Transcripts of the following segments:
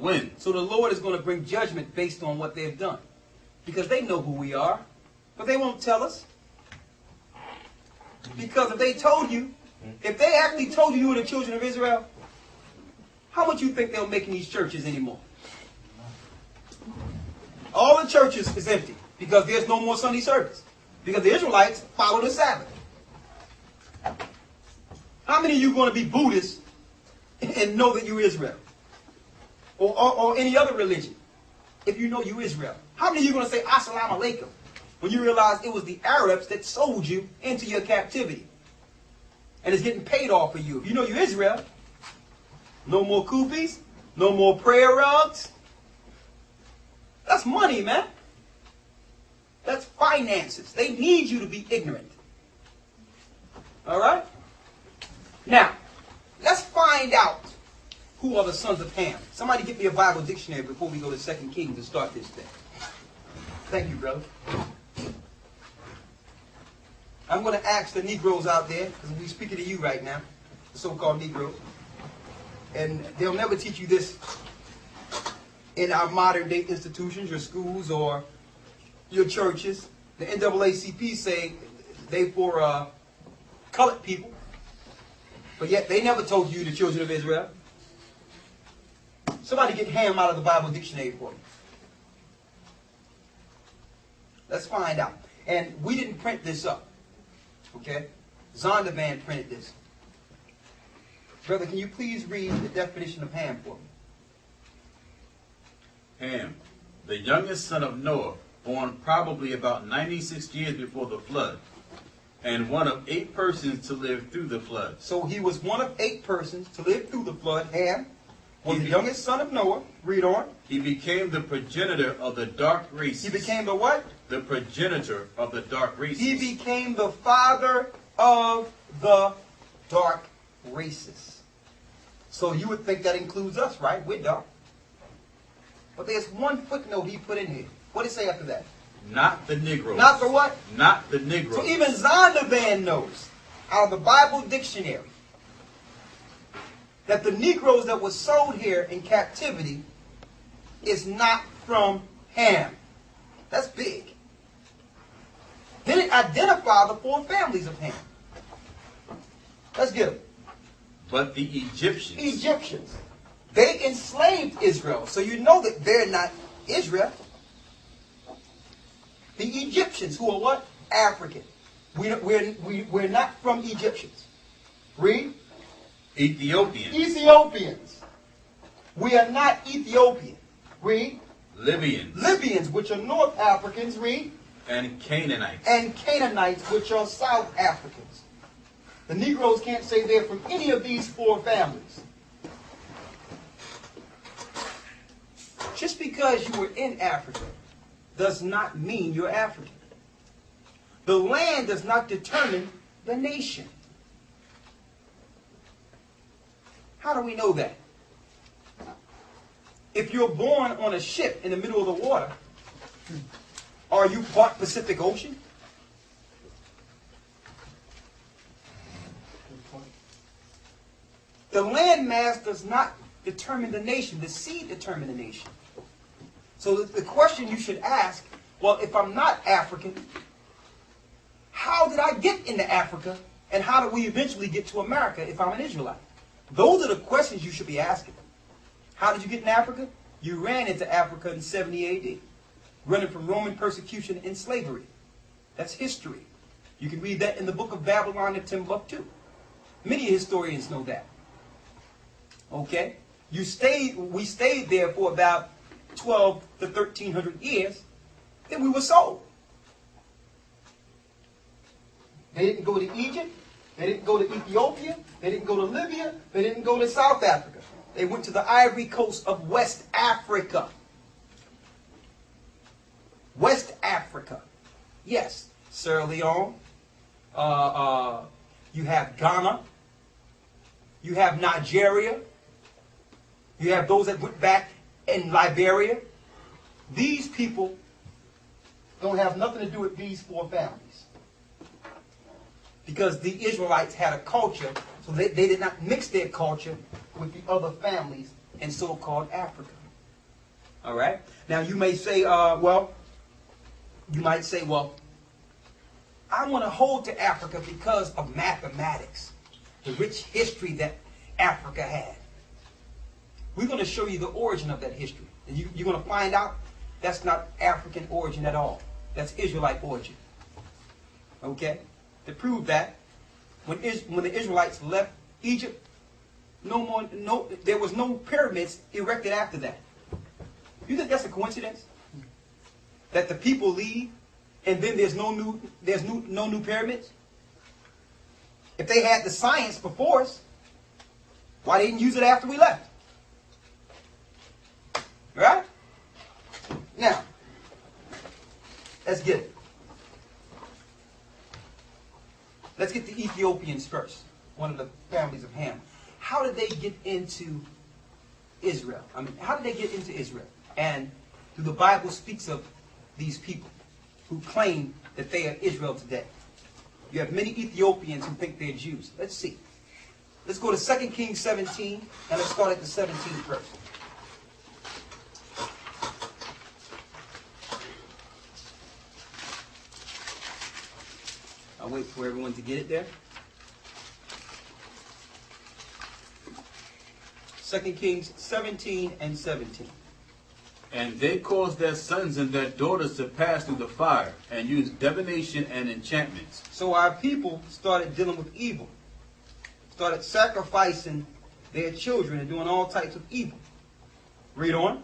When? So the Lord is going to bring judgment based on what they've done. Because they know who we are. But they won't tell us. Because if they told you, if they actually told you were the children of Israel, how much you think they'll make in these churches anymore? All the churches is empty because there's no more Sunday service. Because the Israelites follow the Sabbath. How many of you are going to be Buddhists and know that you're Israel? Or any other religion, if you know you Israel? How many of you are going to say Assalamu alaikum when you realize it was the Arabs that sold you into your captivity? And it's getting paid off for you. If you know you Israel, no more kufis, no more prayer rugs. That's money, man. That's finances. They need you to be ignorant. All right? Now, let's find out who are the sons of Ham. Somebody get me a Bible dictionary before we go to 2 Kings to start this thing. Thank you, brother. I'm going to ask the Negroes out there, because we're speaking to you right now, the so-called Negroes. And they'll never teach you this in our modern-day institutions, your schools, or your churches. The NAACP say they for colored people, but yet they never told you the children of Israel. Somebody get Ham out of the Bible dictionary for me. Let's find out. And we didn't print this up. Okay? Zondervan printed this. Brother, can you please read the definition of Ham for me? Ham, the youngest son of Noah, born probably about 96 years before the flood, and one of 8 persons to live through the flood. So he was one of 8 persons to live through the flood. Ham was the youngest son of Noah. Read on. He became the progenitor of the dark races. He became the what? The progenitor of the dark races. He became the father of the dark races. So you would think that includes us, right? We're dark. But there's one footnote he put in here. What did it say after that? Not the Negroes. Not the what? Not the Negroes. So even Zondervan knows, out of the Bible dictionary, that the Negroes that were sold here in captivity is not from Ham. That's big. Then it identified the 4 families of Ham. Let's get them. But the Egyptians. Egyptians. They enslaved Israel. So you know that they're not Israel. The Egyptians, who are what? African. We're not from Egyptians. Read. Ethiopians. Ethiopians. We are not Ethiopian. Read. Libyans. Libyans, which are North Africans. Read. And Canaanites. And Canaanites, which are South Africans. The Negroes can't say they're from any of these 4 families. Just because you were in Africa does not mean you're African. The land does not determine the nation. How do we know that? If you're born on a ship in the middle of the water, are you part Pacific Ocean? The landmass does not determine the nation. The sea determines the nation. So the question you should ask, well, if I'm not African, how did I get into Africa? And how did we eventually get to America if I'm an Israelite? Those are the questions you should be asking. How did you get in Africa? You ran into Africa in 70 AD, running from Roman persecution and slavery. That's history. You can read that in the book of Babylon and Timbuktu. Many historians know that. Okay? We stayed there for about 12 to 1300 years. Then we were sold. They didn't go to Egypt. They didn't go to Ethiopia. They didn't go to Libya. They didn't go to South Africa. They went to the Ivory Coast of West Africa. West Africa. Yes. Sierra Leone. You have Ghana. You have Nigeria. You have those that went back in Liberia. These people don't have nothing to do with these 4 families. Because the Israelites had a culture, so they did not mix their culture with the other families in so-called Africa. All right. Now you may say, well, I want to hold to Africa because of mathematics, the rich history that Africa had. We're going to show you the origin of that history. And you're going to find out that's not African origin at all. That's Israelite origin. Okay? To prove that, when the Israelites left Egypt, there was no pyramids erected after that. You think that's a coincidence? That the people leave and then there's no new pyramids? If they had the science before us, why they didn't use it after we left? Right? Now, let's get it. Let's get the Ethiopians first, one of the families of Ham. How did they get into Israel? I mean, how did they get into Israel? And the Bible speaks of these people who claim that they are Israel today. You have many Ethiopians who think they're Jews. Let's see. Let's go to 2 Kings 17, and let's start at the 17th verse. I'll wait for everyone to get it there. 2 Kings 17 and 17. And they caused their sons and their daughters to pass through the fire, and used divination and enchantments. So our people started dealing with evil. Started sacrificing their children and doing all types of evil. Read on.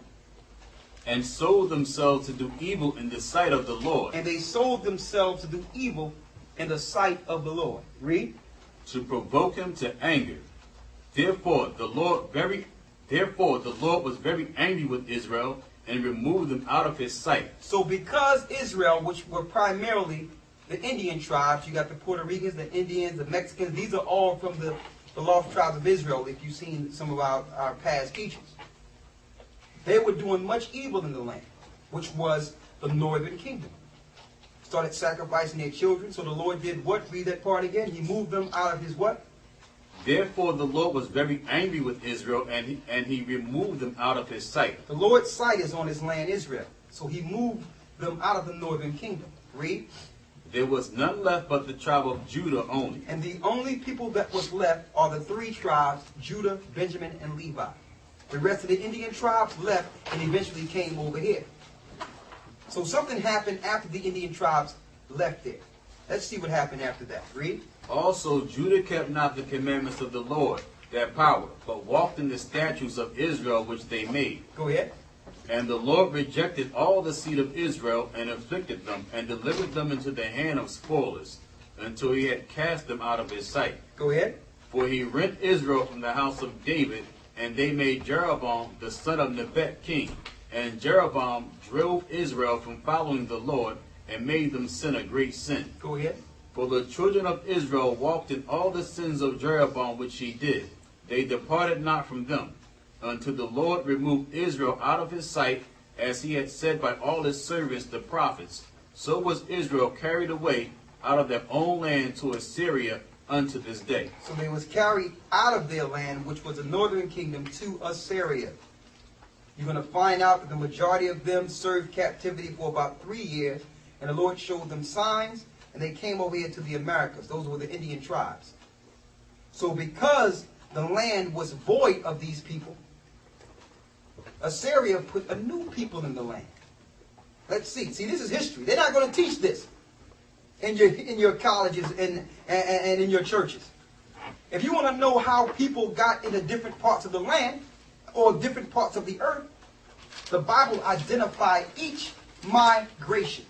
And sold themselves to do evil in the sight of the Lord. And they sold themselves to do evil in the sight of the Lord. Read. To provoke him to anger. Therefore the Lord was very angry with Israel, and removed them out of his sight. So because Israel, which were primarily the Indian tribes, you got the Puerto Ricans, the Indians, the Mexicans, these are all from the lost tribes of Israel, if you've seen some of our past teachings. They were doing much evil in the land, which was the northern kingdom. Started sacrificing their children, so the Lord did what? Read that part again. He moved them out of his what? Therefore the Lord was very angry with Israel, and he removed them out of his sight. The Lord's sight is on his land Israel. So he moved them out of the northern kingdom. Read. There was none left but the tribe of Judah only. And the only people that was left are the three tribes, Judah, Benjamin, and Levi. The rest of the Indian tribes left and eventually came over here. So something happened after the Indian tribes left there. Let's see what happened after that. Read. Also Judah kept not the commandments of the Lord, their power, but walked in the statutes of Israel which they made. Go ahead. And the Lord rejected all the seed of Israel, and afflicted them, and delivered them into the hand of spoilers, until he had cast them out of his sight. Go ahead. For he rent Israel from the house of David, and they made Jeroboam the son of Nebat king. And Jeroboam drove Israel from following the Lord, and made them sin a great sin. Go ahead. For the children of Israel walked in all the sins of Jeroboam which he did. They departed not from them, until the Lord removed Israel out of his sight, as he had said by all his servants the prophets. So was Israel carried away out of their own land to Assyria unto this day. So they was carried out of their land, which was the northern kingdom, to Assyria. You're going to find out that the majority of them served captivity for about 3 years, and the Lord showed them signs, and they came over here to the Americas. Those were the Indian tribes. So because the land was void of these people, Assyria put a new people in the land. Let's see. See, this is history. They're not going to teach this in your colleges and in your churches. If you want to know how people got into different parts of the land or different parts of the earth, the Bible identifies each migration.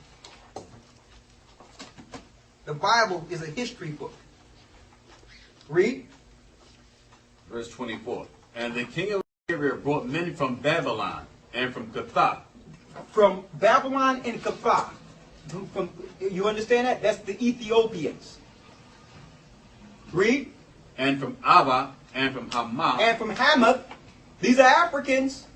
The Bible is a history book. Read. Verse 24. And the king of Assyria brought men from Babylon and from Cuthah. From Babylon and Cuthah. You understand that? That's the Ethiopians. Read. And from Ava and from Hamath. And from Hamath. These are Africans.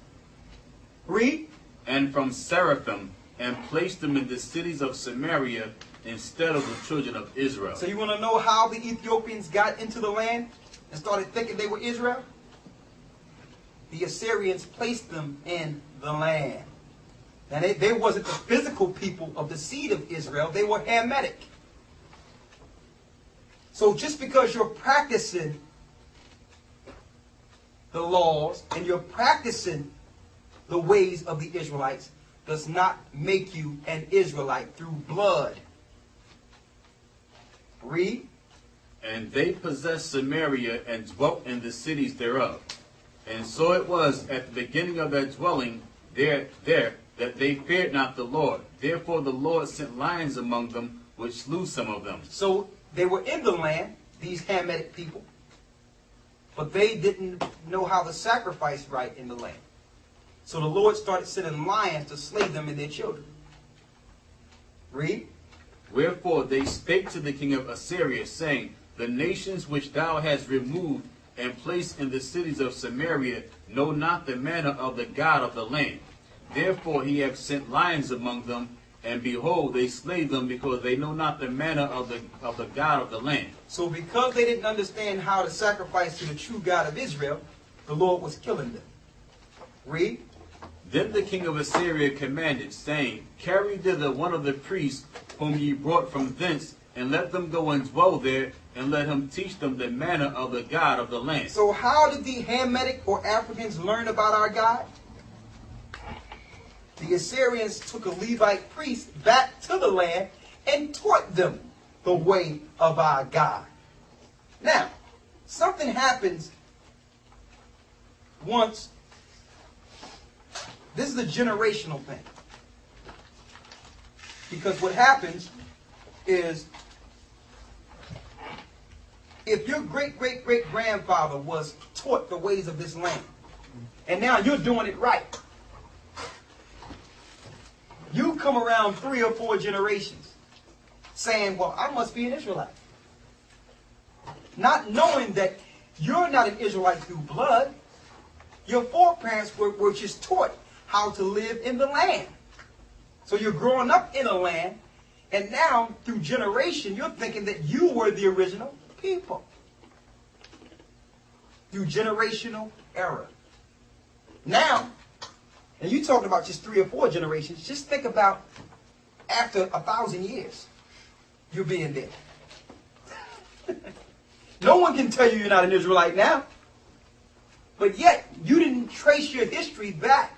Read. And from Seraphim, and placed them in the cities of Samaria instead of the children of Israel. So you want to know how the Ethiopians got into the land and started thinking they were Israel? the Assyrians placed them in the land. And they wasn't the physical people of the seed of Israel. They were Hamitic. So just because you're practicing the laws and you're practicing the ways of the Israelites does not make you an Israelite through blood. Read. And they possessed Samaria and dwelt in the cities thereof. And so it was at the beginning of their dwelling there that they feared not the Lord. Therefore the Lord sent lions among them, which slew some of them. So they were in the land, these Hamitic people, but they didn't know how to sacrifice right in the land. So the Lord started sending lions to slay them and their children. Read. Wherefore they spake to the king of Assyria, saying, The nations which thou hast removed and placed in the cities of Samaria know not the manner of the God of the land. Therefore he hath sent lions among them, and behold, they slay them, because they know not the manner of the God of the land. So because they didn't understand how to sacrifice to the true God of Israel, the Lord was killing them. Read. Then the king of Assyria commanded, saying, Carry thither one of the priests whom ye brought from thence, and let them go and dwell there, and let him teach them the manner of the God of the land. So how did the Hamitic or Africans learn about our God? The Assyrians took a Levite priest back to the land and taught them the way of our God. Now, something happens once. This is a generational thing. Because what happens is, if your great-great-great-grandfather was taught the ways of this land, and now you're doing it right, you come around 3 or 4 generations saying, well, I must be an Israelite. Not knowing that you're not an Israelite through blood. Your foreparents were just taught how to live in the land. So you're growing up in a land, and now through generation, you're thinking that you were the original people. Through generational error. Now, and you talking about just 3 or 4 generations, just think about after 1,000 years, you're being there. No one can tell you you're not an Israelite now. But yet, you didn't trace your history back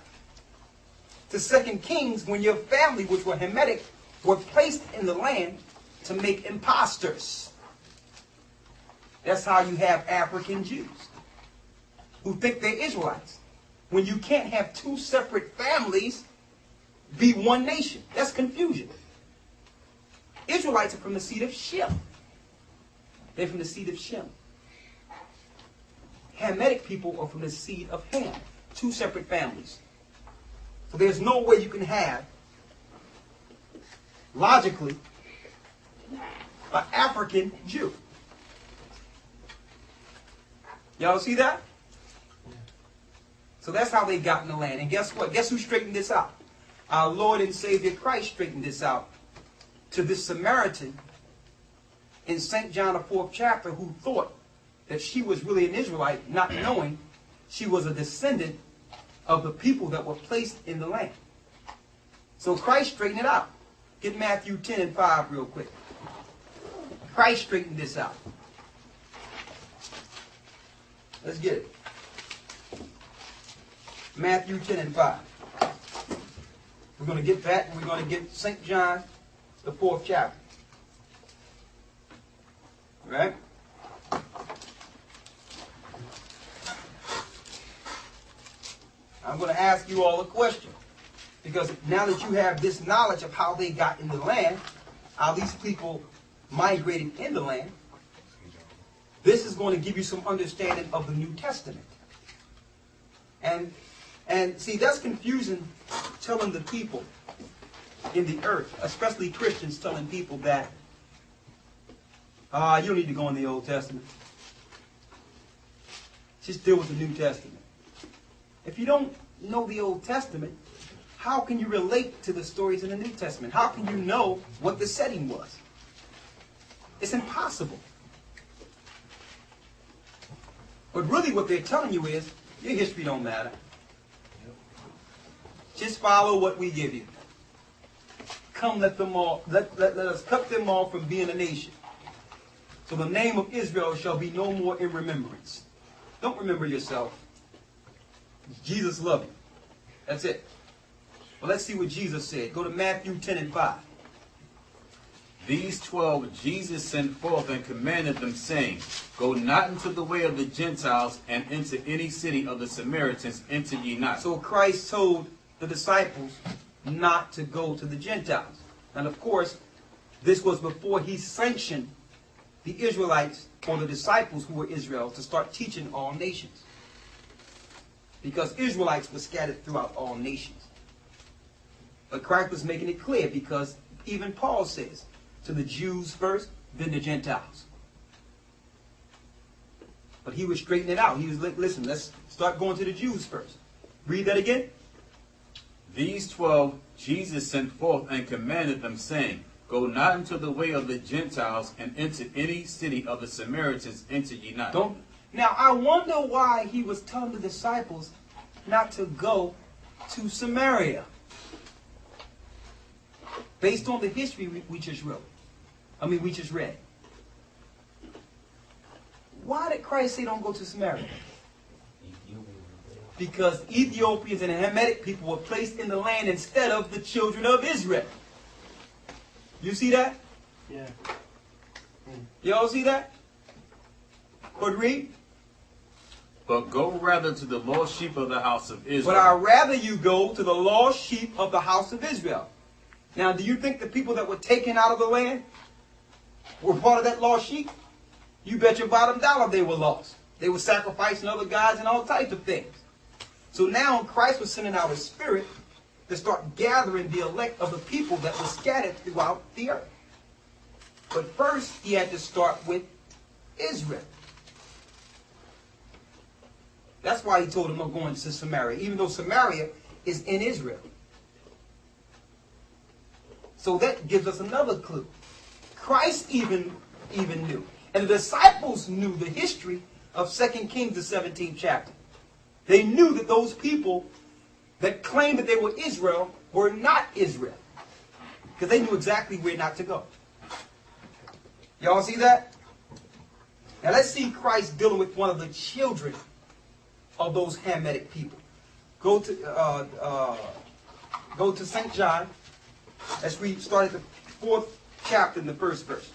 to 2 Kings when your family, which were Hamitic, were placed in the land to make imposters. That's how you have African Jews who think they're Israelites. When you can't have 2 separate families be one nation. That's confusion. Israelites are from the seed of Shem. They're from the seed of Shem. Hamitic people are from the seed of Ham. 2 separate families. So there's no way you can have, logically, an African Jew. Y'all see that? So that's how they got in the land. And guess what? Guess who straightened this out? Our Lord and Savior Christ straightened this out to this Samaritan in St. John the 4th chapter who thought that she was really an Israelite, not knowing she was a descendant of the people that were placed in the land. So Christ straightened it out. Get Matthew 10 and 5 real quick. Christ straightened this out. Let's get it. Matthew 10 and 5. We're going to get that, and we're going to get St. John, the 4th chapter. Right? I'm going to ask you all a question. Because now that you have this knowledge of how they got in the land, how these people migrated in the land, this is going to give you some understanding of the New Testament. And see, that's confusing, telling the people in the earth, especially Christians, telling people that you don't need to go in the Old Testament. Just deal with the New Testament. If you don't know the Old Testament, how can you relate to the stories in the New Testament? How can you know what the setting was? It's impossible. But really what they're telling you is, Your history don't matter. Just follow what we give you. Come, let us cut them off from being a nation. So the name of Israel shall be no more in remembrance. Don't remember yourself. Jesus loved you. That's it. Well, let's see what Jesus said. Go to Matthew 10 and 5. These 12 Jesus sent forth and commanded them, saying, Go not into the way of the Gentiles, and into any city of the Samaritans enter ye not. So Christ told the disciples not to go to the Gentiles. And of course, this was before he sanctioned the Israelites, or the disciples who were Israel, to start teaching all nations. Because Israelites were scattered throughout all nations. But Christ was making it clear, because even Paul says, to the Jews first, then the Gentiles. But he was straightening it out. He was like, listen, let's start going to the Jews first. Read that again. These 12 Jesus sent forth and commanded them, saying, Go not into the way of the Gentiles, and into any city of the Samaritans enter ye not. Now, I wonder why he was telling the disciples not to go to Samaria. Based on the history we just wrote. We just read. Why did Christ say don't go to Samaria? Because Ethiopians and Hamitic people were placed in the land instead of the children of Israel. You see that? Yeah. Y'all see that? But read. But go rather to the lost sheep of the house of Israel. But I'd rather you go to the lost sheep of the house of Israel. Now, do you think the people that were taken out of the land were part of that lost sheep? You bet your bottom dollar they were lost. They were sacrificing other gods and all types of things. So now Christ was sending out his spirit to start gathering the elect of the people that were scattered throughout the earth. But first, he had to start with Israel. That's why he told them not going to Samaria, even though Samaria is in Israel. So that gives us another clue. Christ even knew. And the disciples knew the history of 2 Kings, the 17th chapter. They knew that those people that claimed that they were Israel were not Israel. Because they knew exactly where not to go. Y'all see that? Now let's see Christ dealing with one of the children of those Hamitic people. Go to St. John. Let's read, start at the 4th chapter in the first verse.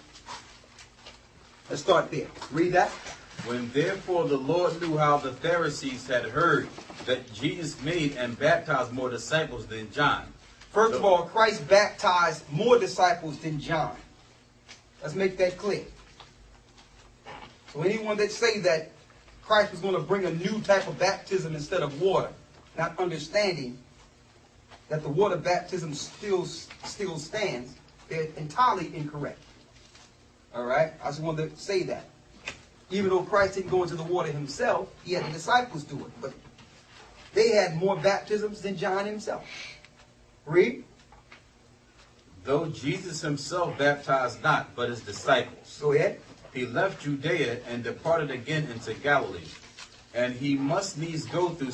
Let's start there. Read that. When therefore the Lord knew how the Pharisees had heard that Jesus made and baptized more disciples than John. First of all, Christ baptized more disciples than John. Let's make that clear. So anyone that say that Christ was going to bring a new type of baptism instead of water, not understanding that the water baptism still stands, they're entirely incorrect. All right? I just wanted to say that. Even though Christ didn't go into the water himself, he had the disciples do it. But they had more baptisms than John himself. Read. Though Jesus himself baptized not, but his disciples. Go ahead. He left Judea and departed again into Galilee. And he must needs go through